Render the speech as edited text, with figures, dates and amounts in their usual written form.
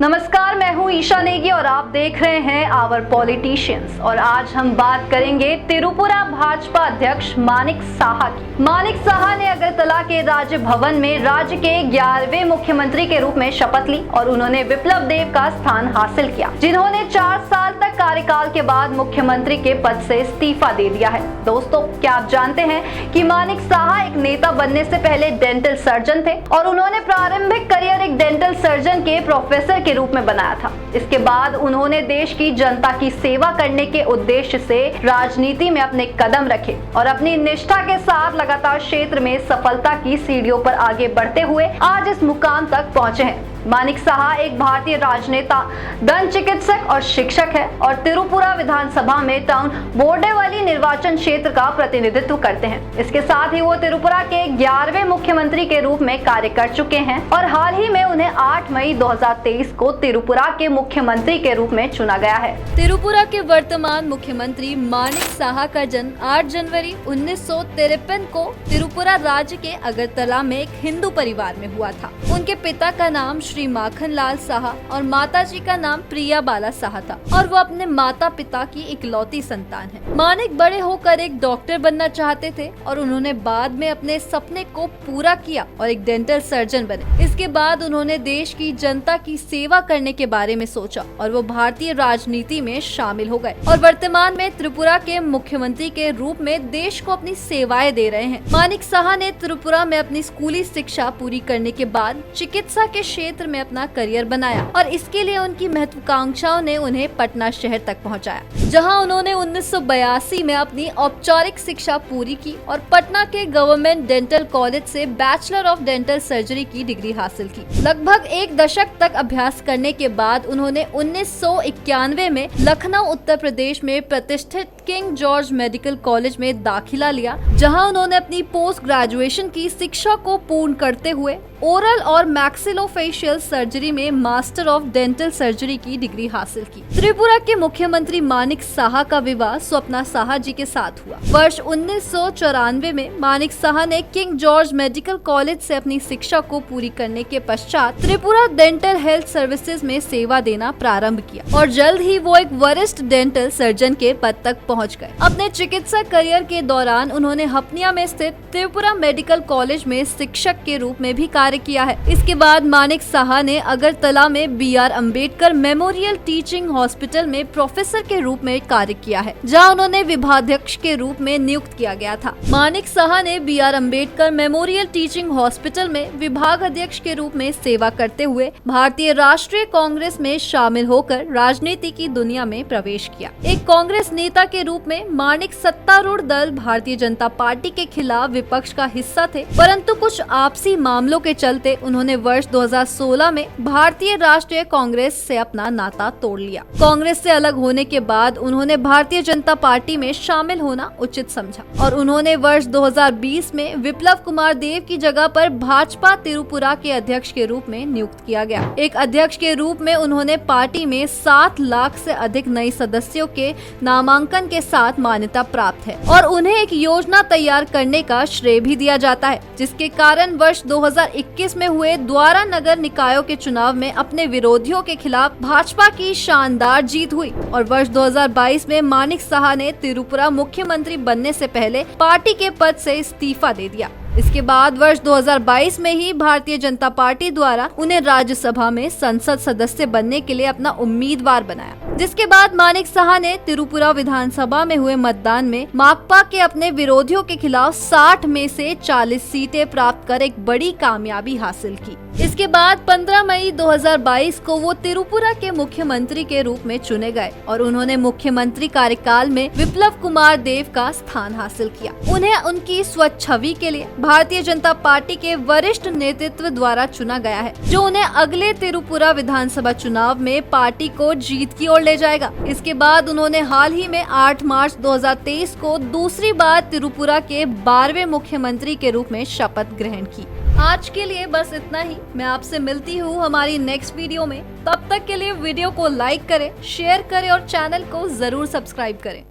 नमस्कार, मैं हूं ईशा नेगी और आप देख रहे हैं आवर पॉलिटिशियंस। और आज हम बात करेंगे त्रिपुरा भाजपा अध्यक्ष मानिक साहा की। मानिक साहा ने अगरतला के राज्य भवन में राज्य के 11वें मुख्यमंत्री के रूप में शपथ ली और उन्होंने विप्लव देव का स्थान हासिल किया, जिन्होंने 4 साल तक कार्यकाल के बाद मुख्यमंत्री के पद से इस्तीफा दे दिया है। दोस्तों, क्या आप जानते हैं कि मानिक साहा एक नेता बनने से पहले डेंटल सर्जन थे और उन्होंने प्रारंभिक करियर एक डेंटल सर्जन के प्रोफेसर के रूप में बनाया था। इसके बाद उन्होंने देश की जनता की सेवा करने के उद्देश्य से राजनीति में अपने कदम रखे और अपनी निष्ठा के साथ लगातार क्षेत्र में सफलता की सीढ़ियों पर आगे बढ़ते हुए आज इस मुकाम तक पहुंचे हैं। मानिक साहा एक भारतीय राजनेता, दंत चिकित्सक और शिक्षक है और त्रिपुरा विधानसभा में टाउन बोर्डेवाली निर्वाचन क्षेत्र का प्रतिनिधित्व करते हैं। इसके साथ ही वो त्रिपुरा के 11वें मुख्यमंत्री के रूप में कार्य कर चुके हैं और हाल ही में उन्हें 8 मई 2023 को त्रिपुरा के मुख्यमंत्री के रूप में चुना गया है। त्रिपुरा के वर्तमान मुख्यमंत्री मानिक साहा का जन्म 8 जनवरी 1953 को त्रिपुरा राज्य के अगरतला में एक हिंदू परिवार में हुआ था। उनके पिता का नाम श्री माखन लाल साहा और माताजी का नाम प्रिया बाला साहा था और वो अपने माता पिता की इकलौती संतान है। मानिक बड़े होकर एक डॉक्टर बनना चाहते थे और उन्होंने बाद में अपने सपने को पूरा किया और एक डेंटल सर्जन बने। इसके बाद उन्होंने देश की जनता की सेवा करने के बारे में सोचा और वो भारतीय राजनीति में शामिल हो गए और वर्तमान में त्रिपुरा के मुख्यमंत्री के रूप में देश को अपनी सेवाएं दे रहे हैं। मानिक साहा ने त्रिपुरा में अपनी स्कूली शिक्षा पूरी करने के बाद चिकित्सा के क्षेत्र में अपना करियर बनाया और इसके लिए उनकी महत्वाकांक्षाओं ने उन्हें पटना शहर तक पहुंचाया, जहां उन्होंने 1982 में अपनी औपचारिक शिक्षा पूरी की और पटना के गवर्नमेंट डेंटल कॉलेज से बैचलर ऑफ डेंटल सर्जरी की डिग्री हासिल की। लगभग 1 दशक तक अभ्यास करने के बाद उन्होंने 1991 में लखनऊ उत्तर प्रदेश में प्रतिष्ठित किंग जॉर्ज मेडिकल कॉलेज में दाखिला लिया, जहां उन्होंने अपनी पोस्ट ग्रेजुएशन की शिक्षा को पूर्ण करते हुए ओरल और मैक्सिलोफेशियल सर्जरी में मास्टर ऑफ डेंटल सर्जरी की डिग्री हासिल की। त्रिपुरा के मुख्यमंत्री मानिक साहा का विवाह स्वप्ना साहा जी के साथ हुआ। वर्ष 1994 में मानिक साहा ने किंग जॉर्ज मेडिकल कॉलेज से अपनी शिक्षा को पूरी करने के पश्चात त्रिपुरा डेंटल हेल्थ सर्विसेज में सेवा देना प्रारंभ किया और जल्द ही वो एक वरिष्ठ डेंटल सर्जन के पद तक पहुँच गए। अपने चिकित्सा करियर के दौरान उन्होंने हपनिया में स्थित त्रिपुरा मेडिकल कॉलेज में शिक्षक के रूप में भी किया है। इसके बाद मानिक साहा ने अगरतला में B R. Ambedkar memorial teaching hospital में प्रोफेसर के रूप में कार्य किया है, जहां उन्होंने विभागाध्यक्ष के रूप में नियुक्त किया गया था। मानिक साहा ने B R. Ambedkar memorial teaching hospital में विभाग अध्यक्ष के रूप में सेवा करते हुए भारतीय राष्ट्रीय कांग्रेस में शामिल होकर राजनीति की दुनिया में प्रवेश किया। एक कांग्रेस नेता के रूप में मानिक सत्तारूढ़ दल भारतीय जनता पार्टी के खिलाफ विपक्ष का हिस्सा थे, परंतु कुछ आपसी मामलों के चलते उन्होंने वर्ष 2016 में भारतीय राष्ट्रीय कांग्रेस से अपना नाता तोड़ लिया। कांग्रेस से अलग होने के बाद उन्होंने भारतीय जनता पार्टी में शामिल होना उचित समझा और उन्होंने वर्ष 2020 में विप्लव कुमार देव की जगह पर भाजपा त्रिपुरा के अध्यक्ष के रूप में नियुक्त किया गया। एक अध्यक्ष के रूप में उन्होंने पार्टी में 7 लाख से अधिक नए सदस्यों के नामांकन के साथ मान्यता प्राप्त है और उन्हें एक योजना तैयार करने का श्रेय भी दिया जाता है, जिसके कारण वर्ष 2021 में हुए द्वारा नगर निकायों के चुनाव में अपने विरोधियों के खिलाफ भाजपा की शानदार जीत हुई और वर्ष 2022 में मानिक साहा ने त्रिपुरा मुख्यमंत्री बनने से पहले पार्टी के पद से इस्तीफा दे दिया। इसके बाद वर्ष 2022 में ही भारतीय जनता पार्टी द्वारा उन्हें राज्यसभा में संसद सदस्य बनने के लिए अपना उम्मीदवार बनाया, जिसके बाद मानिक साहा ने त्रिपुरा विधानसभा में हुए मतदान में माकपा के अपने विरोधियों के खिलाफ 60 में से 40 सीटें प्राप्त कर एक बड़ी कामयाबी हासिल की। इसके बाद 15 मई 2022 को वो त्रिपुरा के मुख्यमंत्री के रूप में चुने गए और उन्होंने मुख्यमंत्री कार्यकाल में विप्लव कुमार देव का स्थान हासिल किया। उन्हें उनकी स्वच्छ छवि के लिए भारतीय जनता पार्टी के वरिष्ठ नेतृत्व द्वारा चुना गया है, जो उन्हें अगले त्रिपुरा विधानसभा चुनाव में पार्टी को जीत की ओर ले जाएगा। इसके बाद उन्होंने हाल ही में 8 मार्च 2023 को दूसरी बार त्रिपुरा के 12वें मुख्यमंत्री के रूप में शपथ ग्रहण की। आज के लिए बस इतना ही। मैं आपसे मिलती हूँ हमारी नेक्स्ट वीडियो में। तब तक के लिए वीडियो को लाइक करें, शेयर करें और चैनल को जरूर सब्सक्राइब करें।